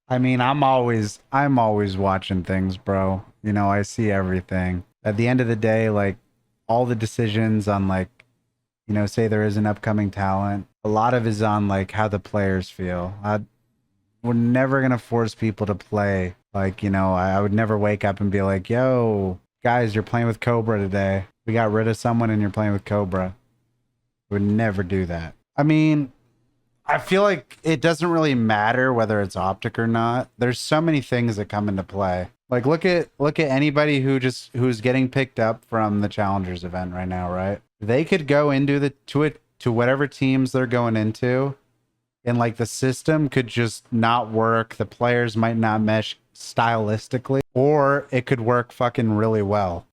I mean, I'm always watching things, bro. You know, I see everything. At the end of the day, like all the decisions on like, say there is an upcoming talent, a lot of is on like how the players feel. We're never gonna force people to play. Like, I would never wake up and be like, yo, guys, you're playing with Cobra today. We got rid of someone and you're playing with Cobra. Would never do that. I mean, I feel like it doesn't really matter whether it's optic or not. There's so many things that come into play. Like look at anybody who's getting picked up from the challengers event right now, right? They could go into to whatever teams they're going into, and like the system could just not work. The players might not mesh stylistically, or it could work fucking really well.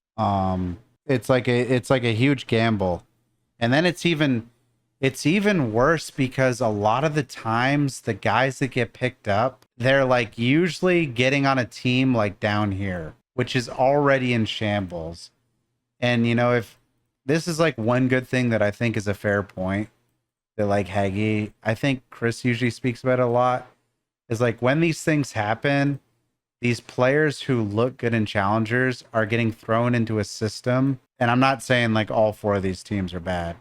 It's like a huge gamble. And then it's even worse because a lot of the times the guys that get picked up, they're like usually getting on a team like down here, which is already in shambles. And if this is like one good thing that I think is a fair point that like Haggy, I think Chris usually speaks about it a lot, is like when these things happen, these players who look good in challengers are getting thrown into a system. And I'm not saying like all four of these teams are bad.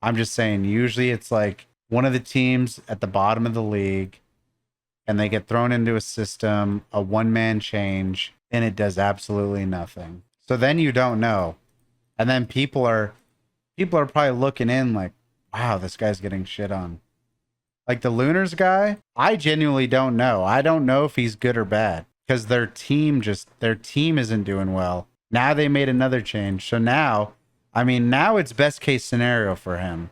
I'm just saying usually it's like one of the teams at the bottom of the league and they get thrown into a system, a one-man change, and it does absolutely nothing. So then you don't know. And then people are probably looking in like, wow, this guy's getting shit on. Like the Lunars guy, I genuinely don't know. I don't know if he's good or bad because their team isn't doing well. Now they made another change. So now it's best case scenario for him,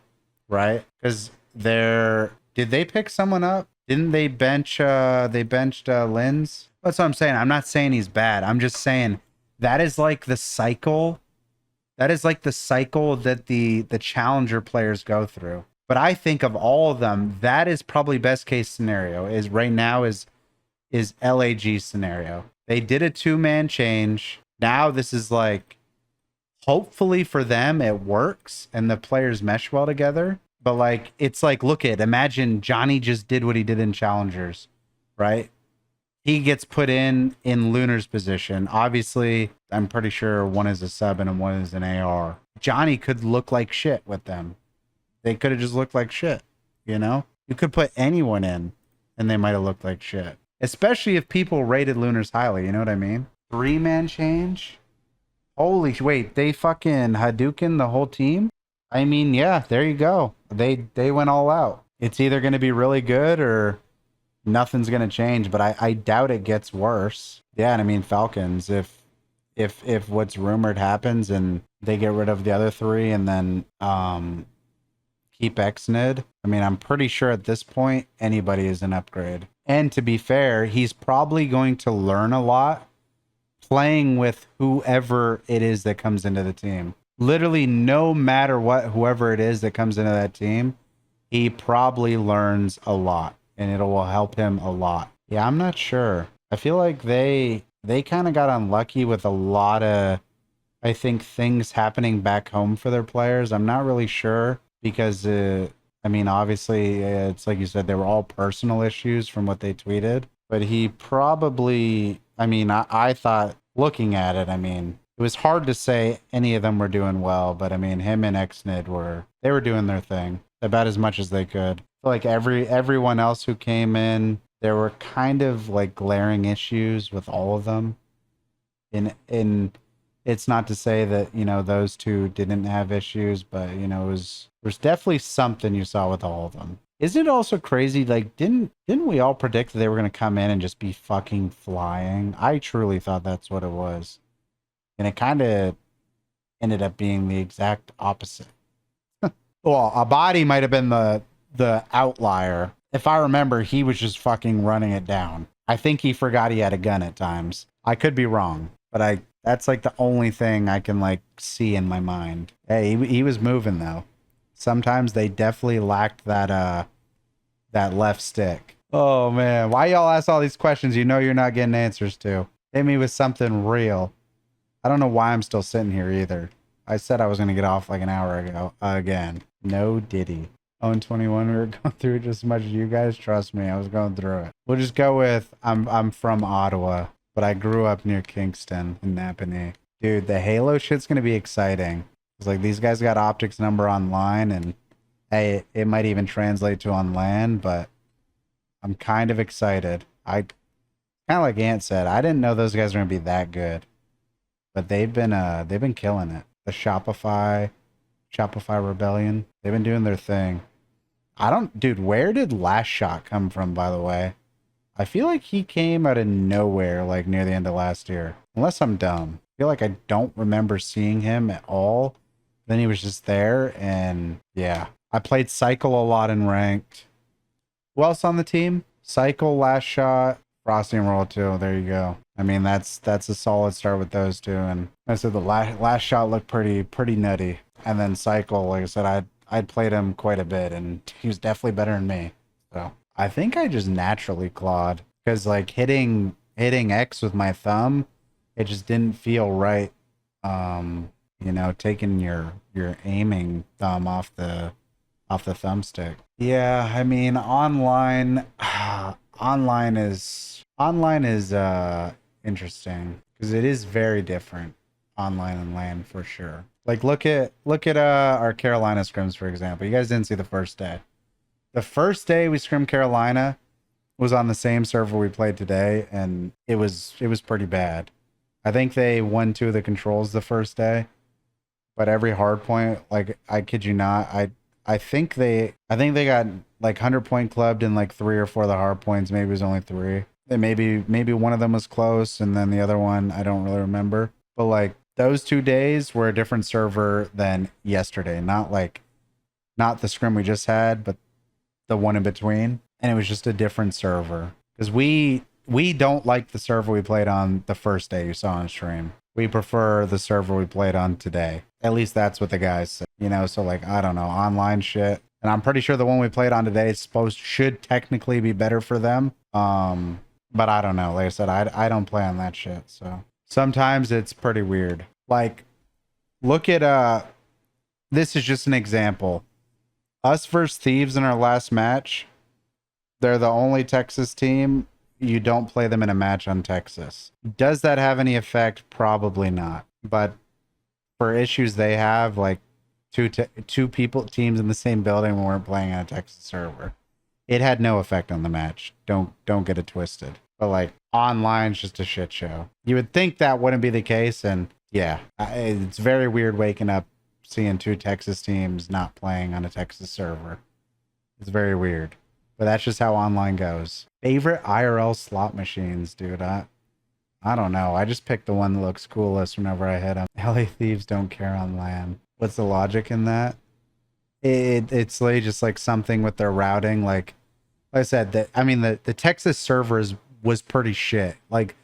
right? Because did they pick someone up? Didn't they benched Linz? That's what I'm saying. I'm not saying he's bad. I'm just saying that is like the cycle. That is like the cycle that the challenger players go through. But I think of all of them, that is probably best case scenario is right now is LAG scenario. They did a two-man change. Now this is like hopefully for them it works and the players mesh well together. But like it's like imagine Johnny just did what he did in challengers, right? He gets put in Lunar's position. Obviously, I'm pretty sure one is a sub and one is an AR. Johnny could look like shit with them. They could have just looked like shit, you know? You could put anyone in and they might have looked like shit. Especially if people rated Lunar's highly, you know what I mean? Three-man change? Holy wait, they fucking Hadouken the whole team? I mean, yeah, there you go. They went all out. It's either going to be really good or nothing's going to change, but I doubt it gets worse. Yeah, and I mean Falcons, if what's rumored happens and they get rid of the other three and then keep Xnid, I mean, I'm pretty sure at this point anybody is an upgrade. And to be fair, he's probably going to learn a lot playing with whoever it is that comes into the team. Literally, no matter what, whoever it is that comes into that team, he probably learns a lot and it will help him a lot. Yeah, I'm not sure. I feel like they kind of got unlucky with a lot of, I think, things happening back home for their players. I'm not really sure because, I mean, obviously, it's like you said, they were all personal issues from what they tweeted. But he probably, I mean, I thought looking at it, I mean, it was hard to say any of them were doing well, but I mean, him and Xnid were doing their thing about as much as they could. Like everyone else who came in, there were kind of like glaring issues with all of them. In it's not to say that, those two didn't have issues, but there's definitely something you saw with all of them. Isn't it also crazy? Like, didn't we all predict that they were going to come in and just be fucking flying? I truly thought that's what it was. And it kind of ended up being the exact opposite. Well, Abadi might have been the outlier. If I remember, he was just fucking running it down. I think he forgot he had a gun at times. I could be wrong, but that's like the only thing I can like see in my mind. Hey, he was moving though. Sometimes they definitely lacked that left stick. Oh man, why y'all ask all these questions you know you're not getting answers to? Hit me with something real. I don't know why I'm still sitting here either. I said I was going to get off like an hour ago. Again. No diddy. 0-21. We were going through it just as much as you guys. Trust me, I was going through it. We'll just go with I'm from Ottawa, but I grew up near Kingston in Napanee. Dude, the Halo shit's gonna be exciting. It's like these guys got optics number online, and hey, it might even translate to on land, but I'm kind of excited. I kind of like Ant said, I didn't know those guys were gonna be that good, but they've been killing it. The Shopify Rebellion, they've been doing their thing. Dude, where did Last Shot come from, by the way? I feel like he came out of nowhere, like near the end of last year. Unless I'm dumb. I feel like I don't remember seeing him at all. Then he was just there, and yeah. I played Cycle a lot in ranked. Who else on the team? Cycle, Last Shot, Frosty and Roll 2. There you go. I mean, that's a solid start with those two. And I said the last Shot looked pretty nutty. And then Cycle, like I said, I'd played him quite a bit, and he was definitely better than me. So I think I just naturally clawed, because like hitting X with my thumb, it just didn't feel right. You know, taking your aiming thumb off the thumbstick. Yeah, I mean, online is interesting, because it is very different online and LAN for sure. Like look at our Carolina scrims, for example. You guys didn't see the first day. The first day we scrimmed Carolina was on the same server we played today, and it was pretty bad. I think they won 2 of the controls the first day, but every hard point, like I kid you not, I think they got like 100-point clubbed in like 3 or 4 of the hard points. Maybe it was only 3. And maybe one of them was close, and then the other one I don't really remember. But like those 2 days were a different server than yesterday. Not the scrim we just had, but the one in between. And it was just a different server, because we don't like the server we played on the first day you saw on stream. We prefer the server we played on today. At least that's what the guys said. You know, so like, I don't know, online shit. And I'm pretty sure the one we played on today should technically be better for them. But I don't know. Like I said, I don't play on that shit. So sometimes it's pretty weird. Like, look at this is just an example. Us versus Thieves in our last match. They're the only Texas team you don't play them in a match on Texas. Does that have any effect? Probably not. But for issues they have, like teams in the same building weren't playing on a Texas server, it had no effect on the match. Don't get it twisted. But like online's just a shit show. You would think that wouldn't be the case, and yeah, it's very weird waking up seeing 2 Texas teams not playing on a Texas server. It's very weird. But that's just how online goes. Favorite IRL slot machines, dude. I don't know. I just pick the one that looks coolest whenever I hit them. LA Thieves don't care on LAN. What's the logic in that? It's like just like something with their routing. Like I said, the Texas servers was pretty shit. Like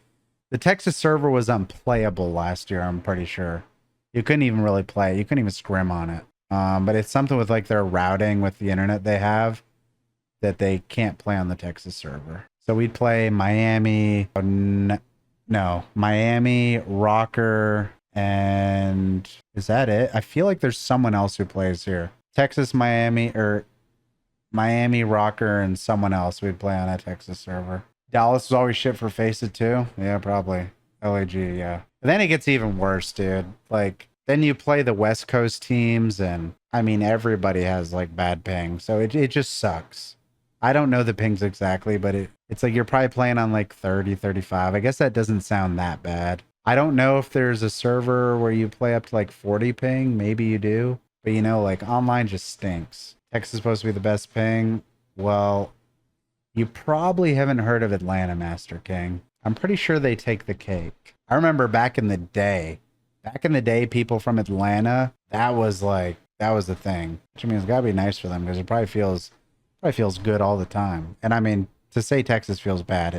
the Texas server was unplayable last year, I'm pretty sure. You couldn't even really play. You couldn't even scrim on it. But it's something with like their routing with the internet they have that they can't play on the Texas server. So we'd play Miami, Rocker, and is that it? I feel like there's someone else who plays here. Texas, Miami, Rocker, and someone else we'd play on a Texas server. Dallas was always shit for Faceit too. Yeah, probably. LAG, yeah. But then it gets even worse, dude. Like, then you play the West Coast teams, and I mean, everybody has like bad ping. So it just sucks. I don't know the pings exactly, but it's like you're probably playing on like 30, 35. I guess that doesn't sound that bad. I don't know if there's a server where you play up to like 40 ping. Maybe you do. But you know, like online just stinks. Texas is supposed to be the best ping. Well, you probably haven't heard of Atlanta, Master King. I'm pretty sure they take the cake. I remember back in the day, people from Atlanta, that was the thing. Which I mean, it's gotta be nice for them, because it probably feels good all the time. And I mean, to say Texas feels bad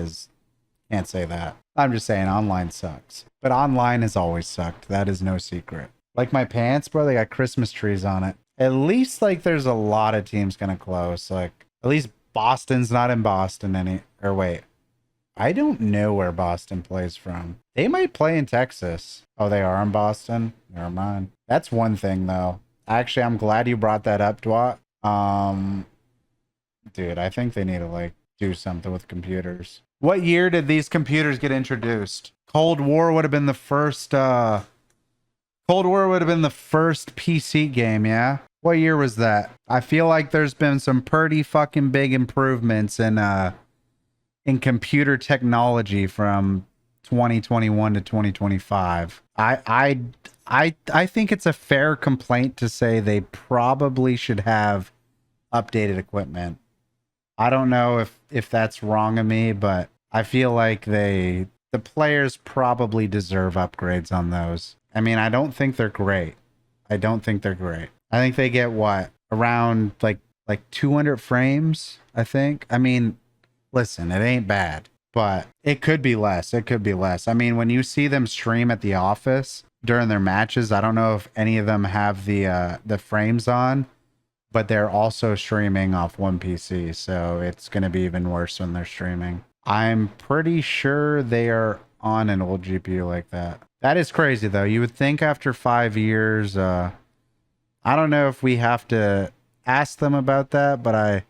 can't say that. I'm just saying online sucks. But online has always sucked. That is no secret. Like my pants, bro, they got Christmas trees on it. At least like there's a lot of teams kind of close. Like at least Boston's not in Boston wait. I don't know where Boston plays from. They might play in Texas. Oh, they are in Boston? Never mind. That's one thing though. Actually, I'm glad you brought that up, Dwight. Um, dude, I think they need to like do something with computers. What year did these computers get introduced? Cold War would have been the first Cold War would have been the first PC game, yeah? What year was that? I feel like there's been some pretty fucking big improvements in computer technology from 2021 to 2025. I think it's a fair complaint to say they probably should have updated equipment. I don't know if that's wrong of me, but I feel like the players probably deserve upgrades on those. I mean, I don't think they're great. I don't think they're great. I think they get what? Around like 200 frames, I think. I mean, listen, it ain't bad, but it could be less. It could be less. I mean, when you see them stream at the office during their matches, I don't know if any of them have the frames on, but they're also streaming off one PC, so it's going to be even worse when they're streaming. I'm pretty sure they are on an old GPU like that. That is crazy, though. You would think after 5 years, I don't know if we have to ask them about that, but I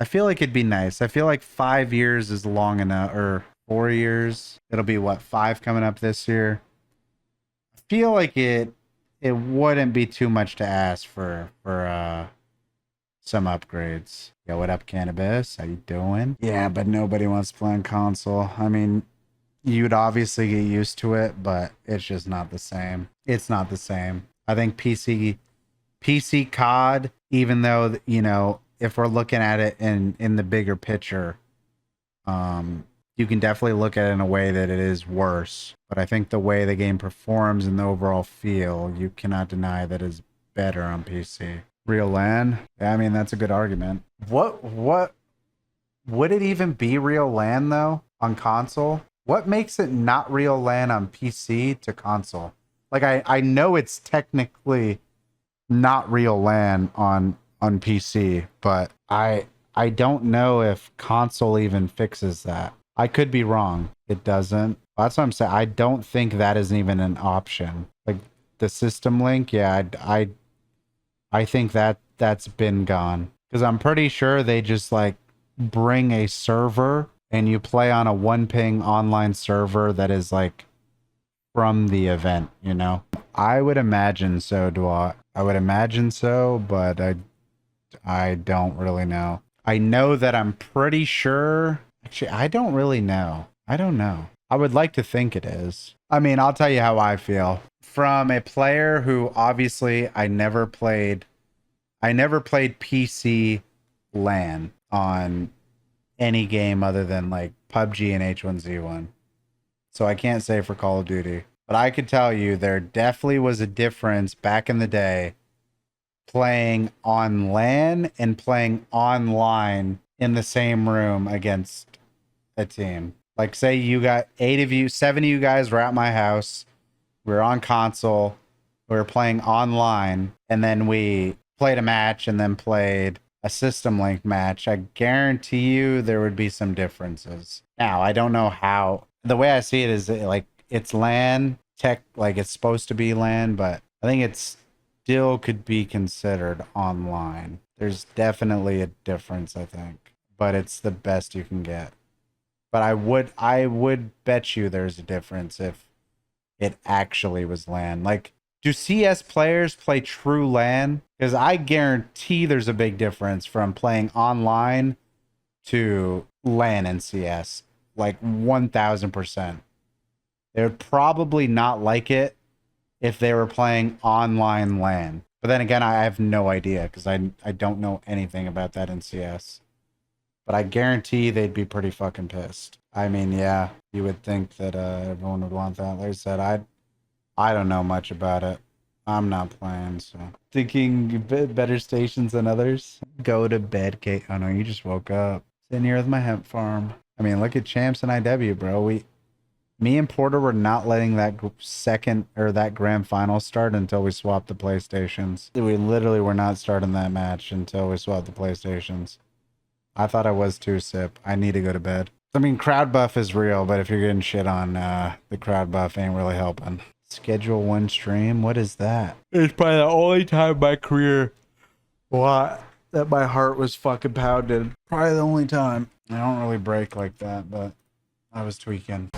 feel like it'd be nice. I feel like 5 years is long enough, or 4 years. It'll be what, 5 coming up this year. I feel like it wouldn't be too much to ask for some upgrades. Yo, what up, Cannabis? How you doing? Yeah, but nobody wants to play on console. I mean, you'd obviously get used to it, but it's just not the same. It's not the same. I think PC COD, even though, you know, if we're looking at it in the bigger picture, you can definitely look at it in a way that it is worse. But I think the way the game performs and the overall feel, you cannot deny that is better on PC. Real LAN? Yeah, I mean, that's a good argument. What would it even be real LAN though on console? What makes it not real LAN on PC to console? Like I know it's technically not real LAN on PC, but I don't know if console even fixes that. I could be wrong. It doesn't. That's what I'm saying. I don't think that is even an option. Like the system link, yeah, I think that's been gone. Because I'm pretty sure they just like bring a server and you play on a one ping online server that is like from the event, you know? I would imagine so, Dwight. I would imagine so, but I don't really know. I know that I'm pretty sure. Actually, I don't really know. I don't know. I would like to think it is. I mean, I'll tell you how I feel. From a player who obviously I never played PC LAN on any game other than like PUBG and H1Z1. So I can't say for Call of Duty. But I could tell you there definitely was a difference back in the day playing on LAN and playing online in the same room against a team. Like say you got 8 of you, 7 of you guys were at my house. We were on console. We were playing online, and then we played a match and then played a system link match. I guarantee you there would be some differences. Now, I don't know how. The way I see it is like it's LAN tech, like it's supposed to be LAN, but I think it's still could be considered online. There's definitely a difference, I think, but it's the best you can get. But I would bet you there's a difference if it actually was LAN. Like, do CS players play true LAN? Because I guarantee there's a big difference from playing online to LAN and CS. Like 1000%. They would probably not like it if they were playing online LAN. But then again, I have no idea because I don't know anything about that in CS. But I guarantee they'd be pretty fucking pissed. I mean, yeah, you would think that everyone would want that. Like I said, I don't know much about it. I'm not playing, so. Thinking better stations than others? Go to bed, Kate. Oh no, you just woke up. Sitting here with my hemp farm. I mean, look at Champs and IW, bro. Me and Porter were not letting that second or that grand final start until we swapped the PlayStations. We literally were not starting that match until we swapped the PlayStations. I thought I was too, Sip. I need to go to bed. I mean, crowd buff is real, but if you're getting shit on, the crowd buff ain't really helping. Schedule one stream? What is that? It's probably the only time in my career. What? that my heart was fucking pounding. Probably the only time. I don't really break like that, but I was tweaking.